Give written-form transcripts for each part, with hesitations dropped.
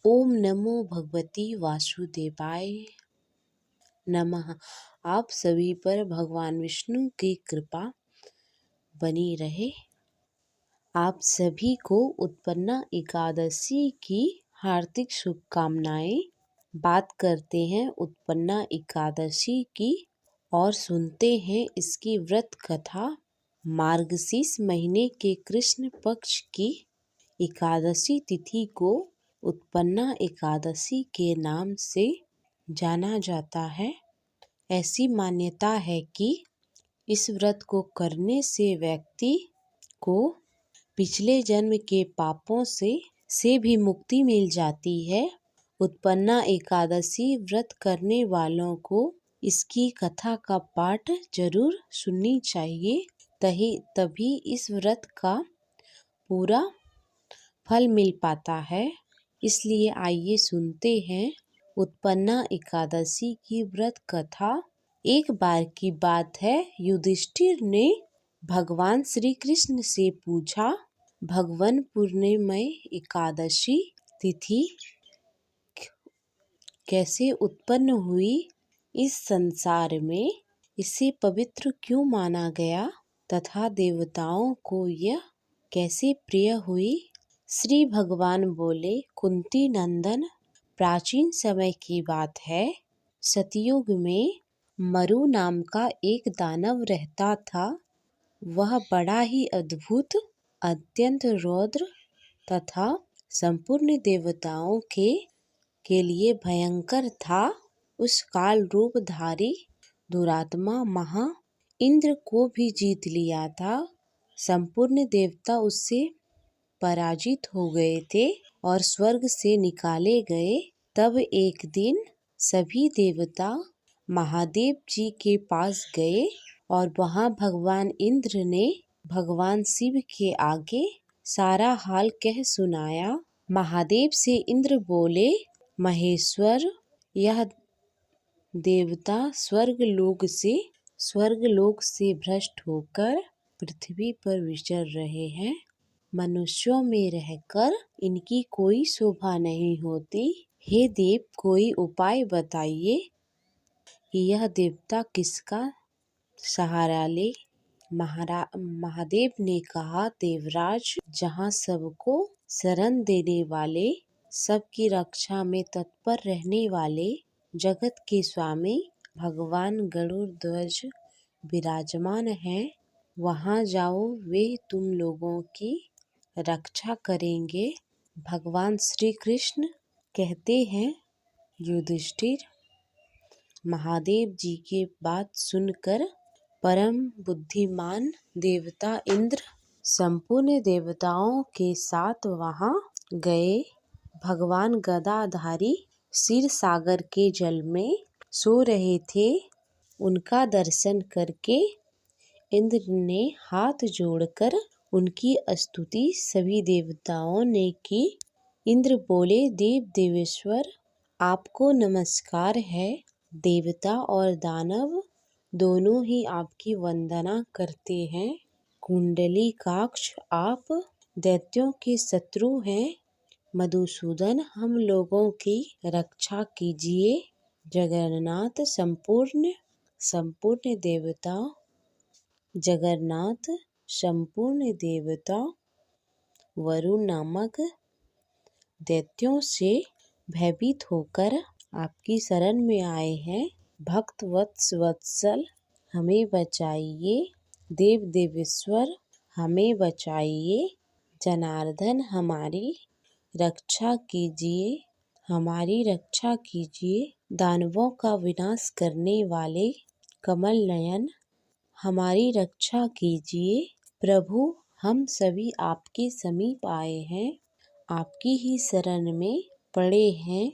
ओम नमो भगवती वासुदेवाय नमः। आप सभी पर भगवान विष्णु की कृपा बनी रहे। आप सभी को उत्पन्ना एकादशी की हार्दिक शुभकामनाएं। बात करते हैं उत्पन्ना एकादशी की और सुनते हैं इसकी व्रत कथा। मार्गशीर्ष महीने के कृष्ण पक्ष की एकादशी तिथि को उत्पन्ना एकादशी के नाम से जाना जाता है। ऐसी मान्यता है कि इस व्रत को करने से व्यक्ति को पिछले जन्म के पापों से भी मुक्ति मिल जाती है। उत्पन्ना एकादशी व्रत करने वालों को इसकी कथा का पाठ जरूर सुननी चाहिए, तभी इस व्रत का पूरा फल मिल पाता है। इसलिए आइए सुनते हैं उत्पन्ना एकादशी की व्रत कथा। एक बार की बात है, युधिष्ठिर ने भगवान श्री कृष्ण से पूछा, भगवान पूर्णिमय एकादशी तिथि कैसे उत्पन्न हुई? इस संसार में इसे पवित्र क्यों माना गया तथा देवताओं को यह कैसे प्रिय हुई? श्री भगवान बोले, कुंती नंदन, प्राचीन समय की बात है। सतयुग में मरु नाम का एक दानव रहता था। वह बड़ा ही अद्भुत, अत्यंत रौद्र तथा संपूर्ण देवताओं के लिए भयंकर था। उस काल रूपधारी दुरात्मा महा इंद्र को भी जीत लिया था। संपूर्ण देवता उससे पराजित हो गए थे और स्वर्ग से निकाले गए। तब एक दिन सभी देवता महादेव जी के पास गए और वहां भगवान इंद्र ने भगवान शिव के आगे सारा हाल कह सुनाया। महादेव से इंद्र बोले, महेश्वर, यह देवता स्वर्गलोक से भ्रष्ट होकर पृथ्वी पर विचर रहे हैं। मनुष्यों में रहकर इनकी कोई शोभा नहीं होती। हे देव, कोई उपाय बताइए कि यह देवता किसका सहारा ले? महादेव ने कहा, देवराज, जहाँ सबको शरण देने वाले, सबकी रक्षा में तत्पर रहने वाले जगत के स्वामी भगवान गरुड़ध्वज विराजमान हैं, वहाँ जाओ, वे तुम लोगों की रक्षा करेंगे। भगवान श्री कृष्ण कहते हैं, युधिष्ठिर, महादेव जी की बात सुनकर परम बुद्धिमान देवता इंद्र संपूर्ण देवताओं के साथ वहां गए। भगवान गदाधारी क्षीर सागर के जल में सो रहे थे। उनका दर्शन करके इंद्र ने हाथ जोड़कर उनकी स्तुति सभी देवताओं ने की। इंद्र बोले, देव देवेश्वर, आपको नमस्कार है। देवता और दानव दोनों ही आपकी वंदना करते हैं। कुंडलीकाक्ष, आप दैत्यों के शत्रु हैं। मधुसूदन, हम लोगों की रक्षा कीजिए। जगन्नाथ, संपूर्ण देवता वरुण नामक दैत्यों से भयभीत होकर आपकी शरण में आए हैं। भक्त वत्सल, हमें बचाइए। देव देवेश्वर, हमें बचाइए। जनार्दन, हमारी रक्षा कीजिए। दानवों का विनाश करने वाले कमल नयन, हमारी रक्षा कीजिए। प्रभु, हम सभी आपके समीप आए हैं, आपकी ही शरण में पड़े हैं।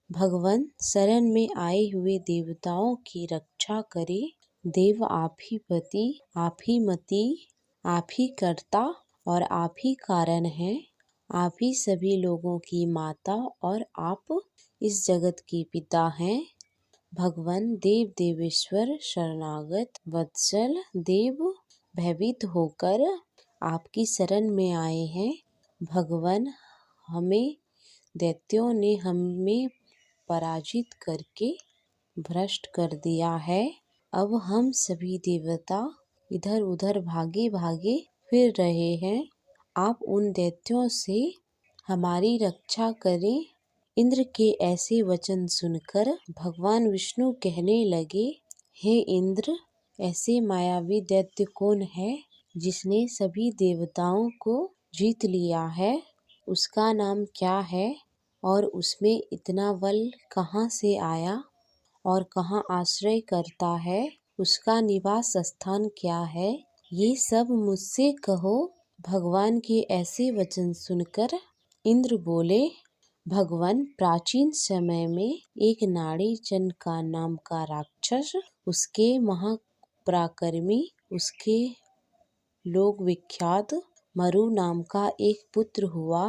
भगवान, शरण में आए हुए देवताओं की रक्षा करे। देव, आप ही पति, आप ही मति, आप ही कर्ता और आप ही कारण हैं। आप ही सभी लोगों की माता और आप इस जगत के पिता हैं। भगवान देव देवेश्वर, शरणागत वत्सल देव भयभीत होकर आपकी शरण में आए हैं। भगवान, हमें दैत्यों ने हमें पराजित करके भ्रष्ट कर दिया है। अब हम सभी देवता इधर उधर भागे भागे फिर रहे हैं। आप उन दैत्यों से हमारी रक्षा करें। इंद्र के ऐसे वचन सुनकर भगवान विष्णु कहने लगे, हे इंद्र, ऐसे मायावी दैत्य कौन है जिसने सभी देवताओं को जीत लिया है? उसका नाम क्या है और उसमें इतना बल कहाँ से आया और कहाँ आश्रय करता है? उसका निवास स्थान क्या है? ये सब मुझसे कहो। भगवान के ऐसे वचन सुनकर इंद्र बोले, भगवान, प्राचीन समय में एक नाड़ी का नाम का राक्षस, उसके महापराक्रमी, उसके लोक विख्यात मरु नाम का एक पुत्र हुआ।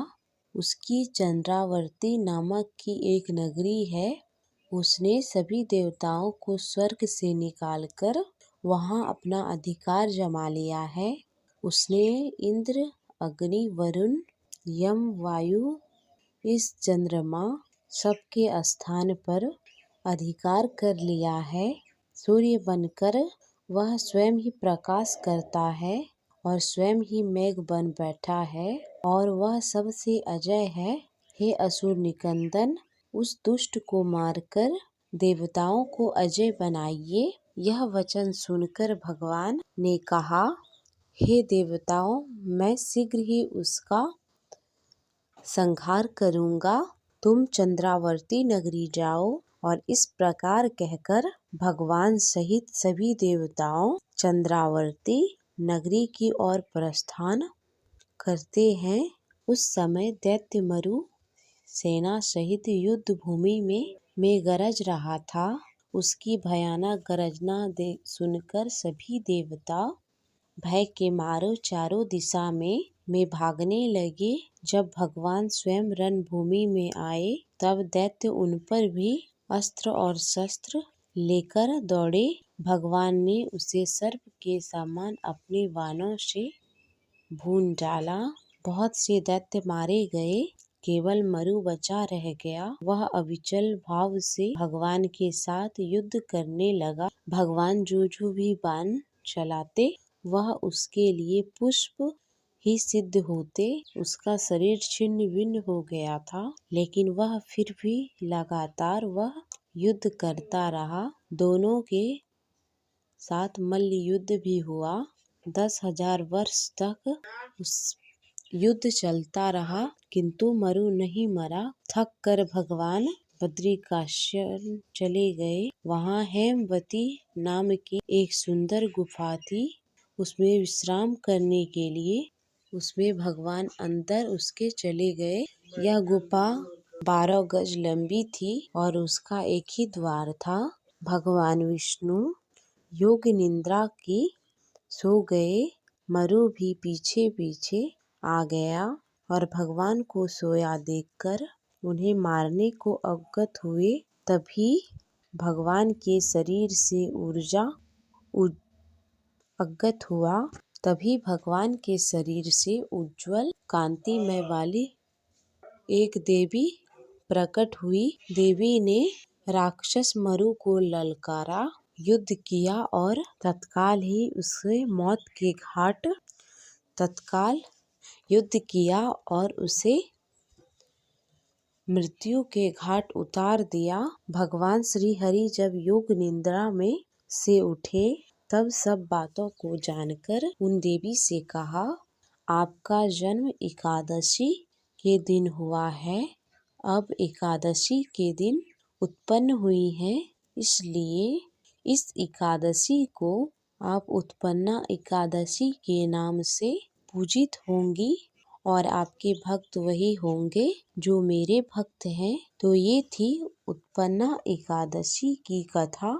उसकी चंद्रावर्ती नामक की एक नगरी है। उसने सभी देवताओं को स्वर्ग से निकालकर वहां अपना अधिकार जमा लिया है। उसने इंद्र, अग्नि, वरुण, यम, वायु, इस चंद्रमा सबके स्थान पर अधिकार कर लिया है। सूर्य बनकर वह स्वयं ही प्रकाश करता है और स्वयं ही मेघ बन बैठा है और वह सबसे अजय है। हे असुर निकंदन, उस दुष्ट को मारकर देवताओं को अजय बनाइए। यह वचन सुनकर भगवान ने कहा, हे देवताओं, मैं शीघ्र ही उसका संहार करूंगा। तुम चंद्रावर्ती नगरी जाओ। और इस प्रकार कहकर भगवान सहित सभी देवताओं चंद्रावर्ती नगरी की ओर प्रस्थान करते हैं। उस समय दैत्य मरु सेना सहित युद्ध भूमि में गरज रहा था। उसकी भयानक गर्जना सुनकर सभी देवता भय के मारे चारों दिशा में भागने लगे। जब भगवान स्वयं रणभूमि में आए तब दैत्य उन पर भी अस्त्र और शस्त्र लेकर दौड़े। भगवान ने उसे सर्प के समान अपने बाणों से भून डाला। बहुत से दैत्य मारे गए, केवल मरु बचा रह गया। वह अविचल भाव से भगवान के साथ युद्ध करने लगा। भगवान जो भी बाण चलाते वह उसके लिए पुष्प ही सिद्ध होते। उसका शरीर छिन्न भिन्न हो गया था, लेकिन वह फिर भी लगातार वह युद्ध करता रहा। दोनों के साथ मल्ल युद्ध भी हुआ। 10,000 वर्ष तक उस युद्ध चलता रहा, किंतु मरु नहीं मरा। थक कर भगवान बद्रिकाश्रम चले गए। वहाँ हेमवती नाम की एक सुंदर गुफा थी। उसमें विश्राम करने के लिए उसमें भगवान अंदर उसके चले गए। यह गुफा 12 गज लंबी थी और उसका एक ही द्वार था। भगवान विष्णु योग निद्रा की सो गए। मरु भी पीछे पीछे आ गया और भगवान को सोया देखकर उन्हें मारने को अवगत हुए। तभी भगवान के शरीर से ऊर्जा अवगत हुआ। तभी भगवान के शरीर से उज्जवल कांतिमय वाली एक देवी प्रकट हुई। देवी ने राक्षस मरु को ललकारा, युद्ध किया और तत्काल ही उसे मौत के घाट तत्काल युद्ध किया और उसे मृत्यु के घाट उतार दिया। भगवान श्री हरि जब योग निद्रा में से उठे तब सब बातों को जानकर उन देवी से कहा, आपका जन्म एकादशी के दिन हुआ है। अब एकादशी के दिन उत्पन्न हुई है, इसलिए इस एकादशी को आप उत्पन्ना एकादशी के नाम से पूजित होंगी और आपके भक्त वही होंगे जो मेरे भक्त हैं। तो ये थी उत्पन्ना एकादशी की कथा।